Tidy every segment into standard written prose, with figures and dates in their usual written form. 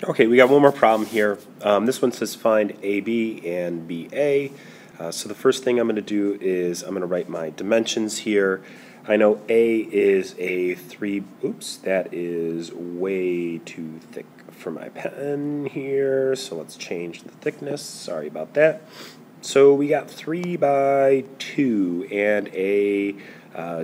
Okay, we got one more problem here. This one says find AB and BA. So the first thing I'm going to do is I'm going to write my dimensions here. I know A is a 3, oops, that is way too thick for my pen here, so let's change the thickness, sorry about that. So we got 3 by 2 and a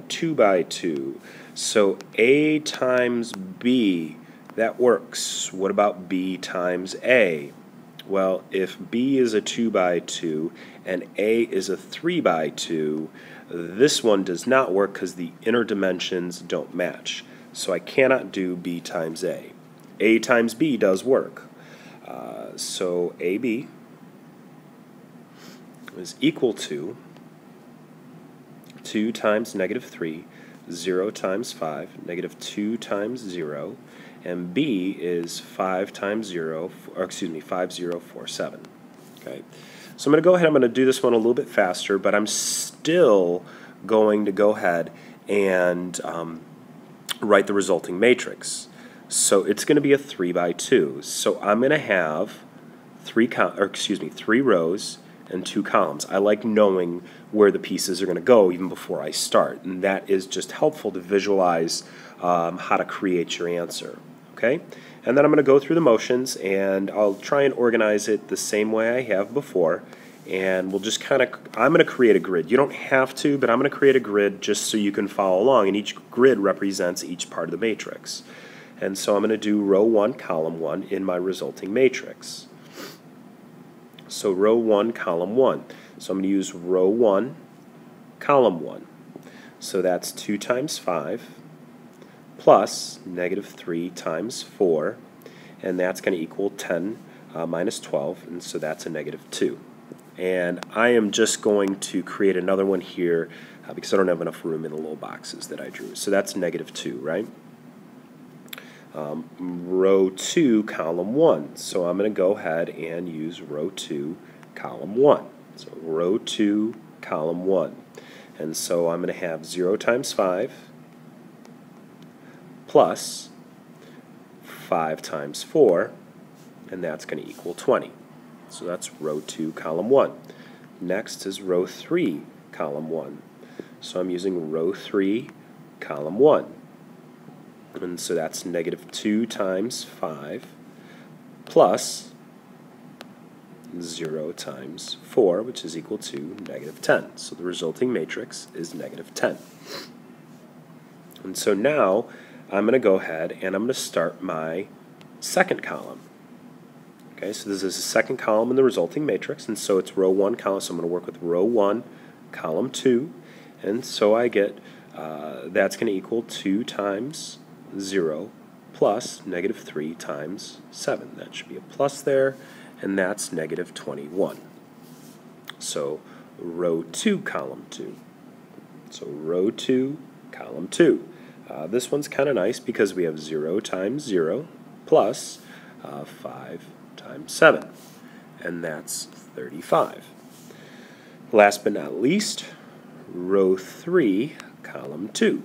2 by 2. So A times B, that works. What about B times A? Well, if B is a 2 by 2 and A is a 3 by 2, this one does not work because the inner dimensions don't match. So I cannot do B times A. A times B does work. So AB is equal to 2 times negative 3, 0 times 5, negative 2 times 0, and B is 5 times 0, or excuse me, 5047. Okay, so I'm going to go ahead, I'm going to do this one a little bit faster, but I'm still going to go ahead and write the resulting matrix. So it's going to be a 3 by 2. So I'm going to have 3 rows and 2 columns. I like knowing where the pieces are going to go even before I start, and that is just helpful to visualize how to create your answer. Okay, and then I'm going to go through the motions, and I'll try and organize it the same way I have before, and we'll just kind of, I'm going to create a grid. You don't have to, but I'm going to create a grid just so you can follow along, and each grid represents each part of the matrix. And so I'm going to do row 1, column 1 in my resulting matrix. So row 1, column 1. So I'm going to use row 1, column 1. So that's 2 times 5 plus negative 3 times 4, and that's going to equal 10 minus 12, and so that's a negative 2. And I am just going to create another one here because I don't have enough room in the little boxes that I drew. So that's negative 2, right? Row 2, column 1. So I'm going to go ahead and use row 2, column 1. So row 2, column 1. And so I'm going to have 0 times 5 plus 5 times 4, and that's going to equal 20. So that's row 2, column 1. Next is row 3, column 1. So I'm using row 3, column 1. And so that's negative 2 times 5 plus 0 times 4, which is equal to negative 10. So the resulting matrix is negative 10. And so now I'm going to go ahead and I'm going to start my second column. Okay, so this is the second column in the resulting matrix, and so it's row 1, column, so I'm going to work with row 1, column 2, and so I get, that's going to equal 2 times 0 plus negative 3 times 7. That should be a plus there, and that's negative 21. So row 2, column 2. So row 2, column 2. This one's kind of nice because we have 0 times 0 plus 5 times 7, and that's 35. Last but not least, row 3, column 2.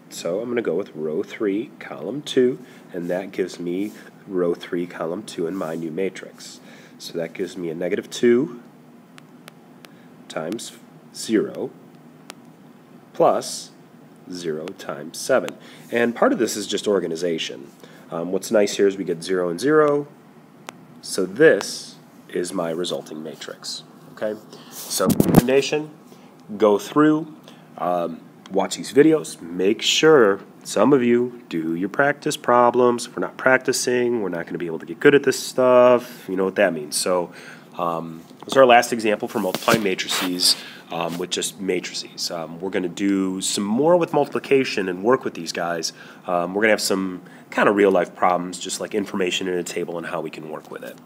So I'm going to go with row 3, column 2, and that gives me row 3, column 2 in my new matrix. So that gives me a negative 2 times 0 plus 0 times 7. And part of this is just organization. What's nice here is we get 0 and 0, so this is my resulting matrix. Okay, so recommendation, go through, watch these videos, make sure some of you do your practice problems. If we're not practicing, we're not going to be able to get good at this stuff. You know what that means. So this is our last example for multiplying matrices with just matrices. We're going to do some more with multiplication and work with these guys. We're going to have some kind of real life problems, just like information in a table and how we can work with it.